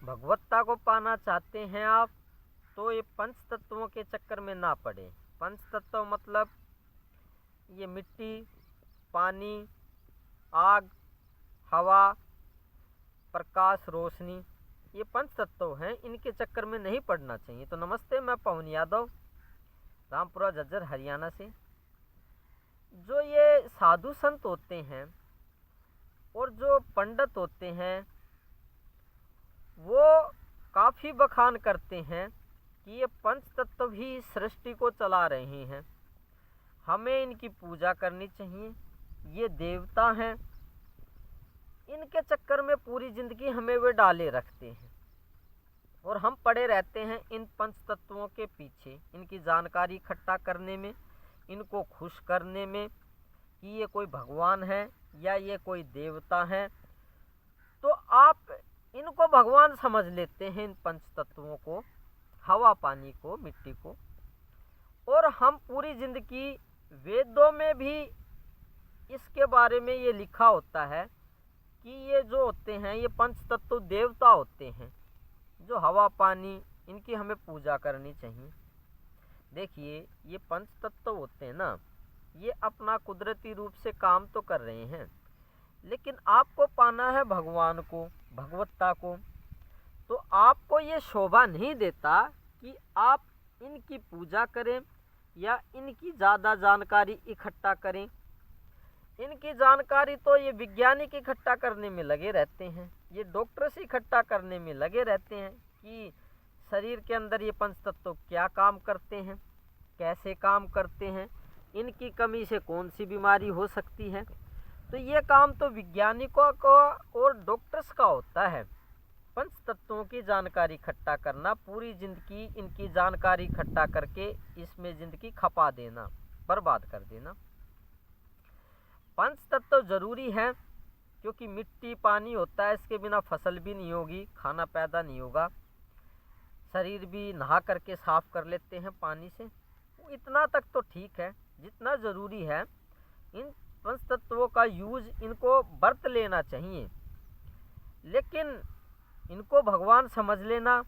भगवत्ता को पाना चाहते हैं आप, तो ये पंच तत्वों के चक्कर में ना पड़े। पंच तत्व मतलब ये मिट्टी, पानी, आग, हवा, प्रकाश, रोशनी, ये पंच तत्व हैं, इनके चक्कर में नहीं पड़ना चाहिए। तो नमस्ते, मैं पवन यादव, रामपुरा झज्जर, हरियाणा से। जो ये साधु संत होते हैं और जो पंडित होते हैं, वो काफ़ी बखान करते हैं कि ये पंच तत्व भी सृष्टि को चला रहे हैं, हमें इनकी पूजा करनी चाहिए, ये देवता हैं। इनके चक्कर में पूरी जिंदगी हमें वे डाले रखते हैं और हम पड़े रहते हैं इन पंच तत्वों के पीछे, इनकी जानकारी इकट्ठा करने में, इनको खुश करने में कि ये कोई भगवान है या ये कोई देवता है। तो आप इनको भगवान समझ लेते हैं, इन पंच तत्वों को, हवा, पानी को, मिट्टी को। और हम पूरी जिंदगी, वेदों में भी इसके बारे में ये लिखा होता है कि ये जो होते हैं ये पंच तत्व देवता होते हैं, जो हवा, पानी, इनकी हमें पूजा करनी चाहिए। देखिए, ये पंच तत्व होते हैं ना, ये अपना कुदरती रूप से काम तो कर रहे हैं, लेकिन आपको पाना है भगवान को, भगवत्ता को। तो आपको ये शोभा नहीं देता कि आप इनकी पूजा करें या इनकी ज़्यादा जानकारी इकट्ठा करें। इनकी जानकारी तो ये वैज्ञानिक इकट्ठा करने में लगे रहते हैं, ये डॉक्टर्स इकट्ठा करने में लगे रहते हैं कि शरीर के अंदर ये पंच तत्व क्या काम करते हैं, कैसे काम करते हैं, इनकी कमी से कौन सी बीमारी हो सकती है। तो ये काम तो वैज्ञानिकों का और डॉक्टर्स का होता है, पंच तत्वों की जानकारी इकट्ठा करना, पूरी ज़िंदगी इनकी जानकारी इकट्ठा करके इसमें ज़िंदगी खपा देना, बर्बाद कर देना। पंच तत्व ज़रूरी है, क्योंकि मिट्टी, पानी होता है, इसके बिना फसल भी नहीं होगी, खाना पैदा नहीं होगा, शरीर भी नहा करके साफ कर लेते हैं पानी से। इतना तक तो ठीक है, जितना ज़रूरी है इन पंच तत्वों का यूज इनको बरत लेना चाहिए। लेकिन इनको भगवान समझ लेना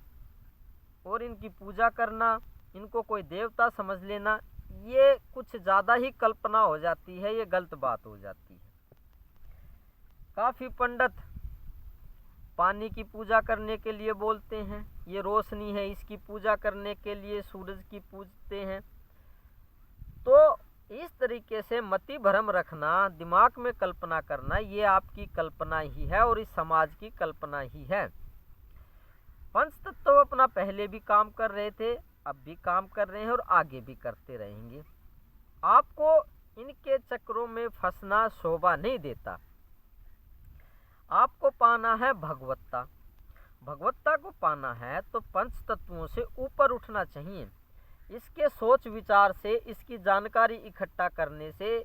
और इनकी पूजा करना, इनको कोई देवता समझ लेना, ये कुछ ज़्यादा ही कल्पना हो जाती है, ये गलत बात हो जाती है। काफ़ी पंडित पानी की पूजा करने के लिए बोलते हैं, ये रोशनी है, इसकी पूजा करने के लिए सूरज की पूजते हैं। तो इस तरीके से मति भ्रम रखना, दिमाग में कल्पना करना, ये आपकी कल्पना ही है और इस समाज की कल्पना ही है। पंच तत्व अपना पहले भी काम कर रहे थे, अब भी काम कर रहे हैं और आगे भी करते रहेंगे। आपको इनके चक्रों में फंसना शोभा नहीं देता। आपको पाना है भगवत्ता, भगवत्ता को पाना है तो पंच तत्वों से ऊपर उठना चाहिए। इसके सोच विचार से, इसकी जानकारी इकट्ठा करने से,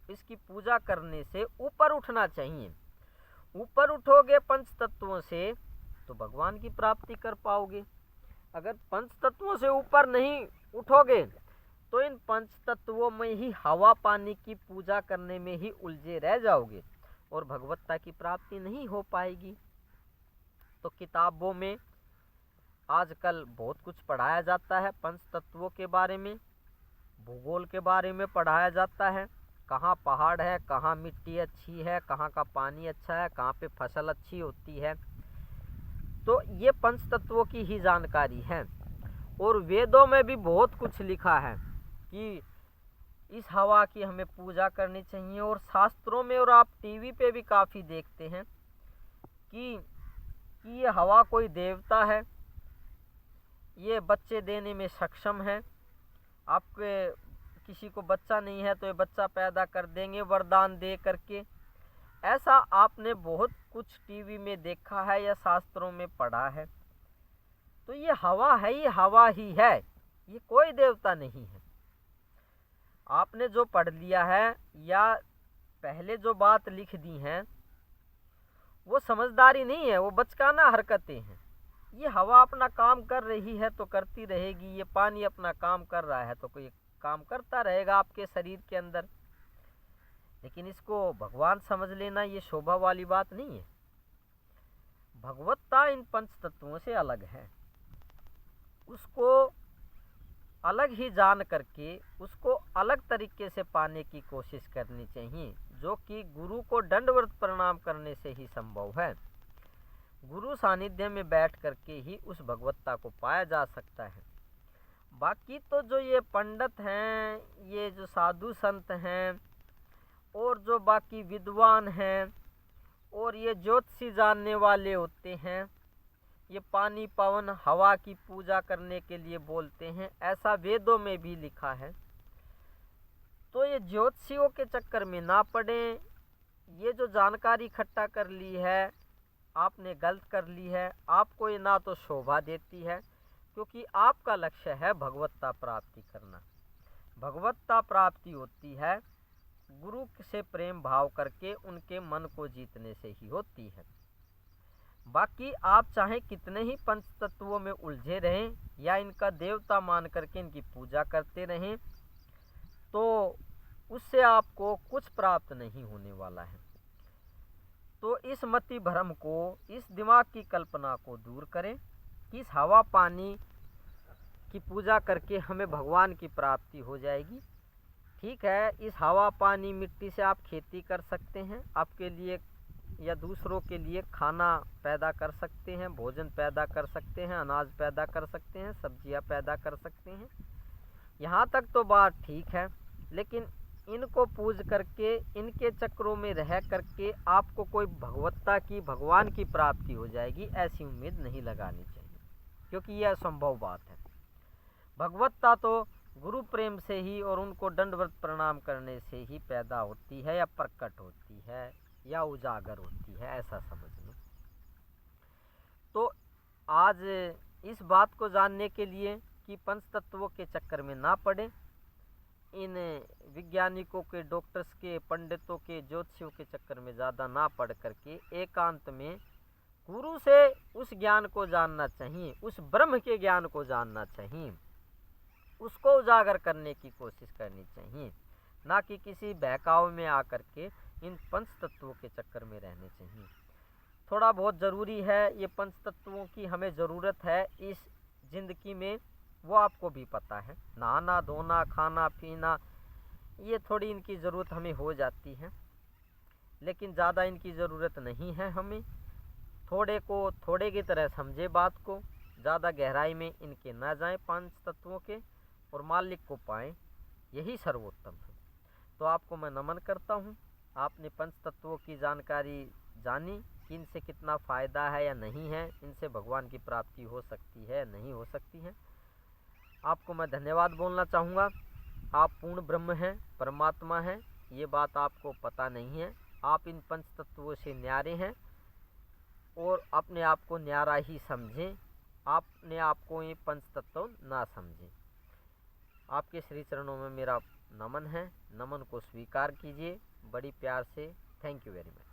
इसकी पूजा करने से ऊपर उठना चाहिए। ऊपर उठोगे पंच तत्वों से तो भगवान की प्राप्ति कर पाओगे। अगर पंच तत्वों से ऊपर नहीं उठोगे तो इन पंच तत्वों में ही, हवा, पानी की पूजा करने में ही उलझे रह जाओगे और भगवत्ता की प्राप्ति नहीं हो पाएगी। तो किताबों में आजकल बहुत कुछ पढ़ाया जाता है, पंच तत्वों के बारे में, भूगोल के बारे में पढ़ाया जाता है, कहाँ पहाड़ है, कहाँ मिट्टी अच्छी है, कहाँ का पानी अच्छा है, कहाँ पे फसल अच्छी होती है। तो ये पंच तत्वों की ही जानकारी है। और वेदों में भी बहुत कुछ लिखा है कि इस हवा की हमें पूजा करनी चाहिए। और शास्त्रों में, और आप टीवी पे भी काफ़ी देखते हैं कि ये हवा कोई देवता है, ये बच्चे देने में सक्षम है, आपके किसी को बच्चा नहीं है तो ये बच्चा पैदा कर देंगे वरदान दे करके। ऐसा आपने बहुत कुछ टीवी में देखा है या शास्त्रों में पढ़ा है। तो ये हवा है, ये हवा ही है, ये कोई देवता नहीं है। आपने जो पढ़ लिया है या पहले जो बात लिख दी हैं वो समझदारी नहीं है, वो बचकाना हरकतें हैं। ये हवा अपना काम कर रही है तो करती रहेगी, ये पानी अपना काम कर रहा है तो कोई काम करता रहेगा आपके शरीर के अंदर। लेकिन इसको भगवान समझ लेना ये शोभा वाली बात नहीं है। भगवत्ता इन पंच तत्वों से अलग है। उसको अलग ही जान करके उसको अलग तरीके से पाने की कोशिश करनी चाहिए, जो कि गुरु को दंडवत प्रणाम करने से ही संभव है। गुरु सानिध्य में बैठ करके ही उस भगवत्ता को पाया जा सकता है। बाकी तो जो ये पंडित हैं, ये जो साधु संत हैं, और जो बाकी विद्वान हैं, और ये ज्योतिषी जानने वाले होते हैं, ये पानी पवन हवा की पूजा करने के लिए बोलते हैं, ऐसा वेदों में भी लिखा है। तो ये ज्योतिषियों के चक्कर में ना पड़े। ये जो जानकारी इकट्ठा कर ली है आपने गलत कर ली है। आपको ये ना तो शोभा देती है, क्योंकि आपका लक्ष्य है भगवत्ता प्राप्ति करना। भगवत्ता प्राप्ति होती है गुरु से प्रेम भाव करके उनके मन को जीतने से ही होती है। बाकी आप चाहे कितने ही पंच तत्वों में उलझे रहें या इनका देवता मान करके इनकी पूजा करते रहें, तो उससे आपको कुछ प्राप्त नहीं होने वाला है। तो इस मति भ्रम को, इस दिमाग की कल्पना को दूर करें कि इस हवा पानी की पूजा करके हमें भगवान की प्राप्ति हो जाएगी। ठीक है, इस हवा पानी मिट्टी से आप खेती कर सकते हैं, आपके लिए या दूसरों के लिए खाना पैदा कर सकते हैं, भोजन पैदा कर सकते हैं, अनाज पैदा कर सकते हैं, सब्जियां पैदा कर सकते हैं। यहाँ तक तो बात ठीक है, लेकिन इनको पूज करके इनके चक्रों में रह करके आपको कोई भगवत्ता की, भगवान की प्राप्ति हो जाएगी, ऐसी उम्मीद नहीं लगानी चाहिए, क्योंकि यह असंभव बात है। भगवत्ता तो गुरु प्रेम से ही और उनको दंडवत प्रणाम करने से ही पैदा होती है, या प्रकट होती है, या उजागर होती है, ऐसा समझ लो। तो आज इस बात को जानने के लिए कि पंच तत्वों के चक्कर में ना पड़े, इन वैज्ञानिकों के, डॉक्टर्स के, पंडितों के, ज्योतिषियों के चक्कर में ज़्यादा ना पड़ करके एकांत में गुरु से उस ज्ञान को जानना चाहिए, उस ब्रह्म के ज्ञान को जानना चाहिए, उसको उजागर करने की कोशिश करनी चाहिए, ना कि किसी बहकाव में आकर के इन पंच तत्वों के चक्कर में रहने चाहिए। थोड़ा बहुत ज़रूरी है, ये पंच तत्वों की हमें ज़रूरत है इस ज़िंदगी में, वो आपको भी पता है। नहाना धोना खाना पीना, ये थोड़ी इनकी ज़रूरत हमें हो जाती है, लेकिन ज़्यादा इनकी ज़रूरत नहीं है हमें। थोड़े को थोड़े की तरह समझे बात को, ज़्यादा गहराई में इनके ना जाएं पंच तत्वों के, और मालिक को पाएं, यही सर्वोत्तम है। तो आपको मैं नमन करता हूँ, आपने पंच तत्वों की जानकारी जानी कि इनसे कितना फ़ायदा है या नहीं है, इनसे भगवान की प्राप्ति हो सकती है नहीं हो सकती है। आपको मैं धन्यवाद बोलना चाहूँगा। आप पूर्ण ब्रह्म हैं, परमात्मा हैं, ये बात आपको पता नहीं है। आप इन पंच तत्वों से न्यारे हैं और अपने आप को न्यारा ही समझें, आपने आपको ये पंच तत्व ना समझें। आपके श्री चरणों में मेरा नमन है, नमन को स्वीकार कीजिए बड़ी प्यार से। Thank you very much.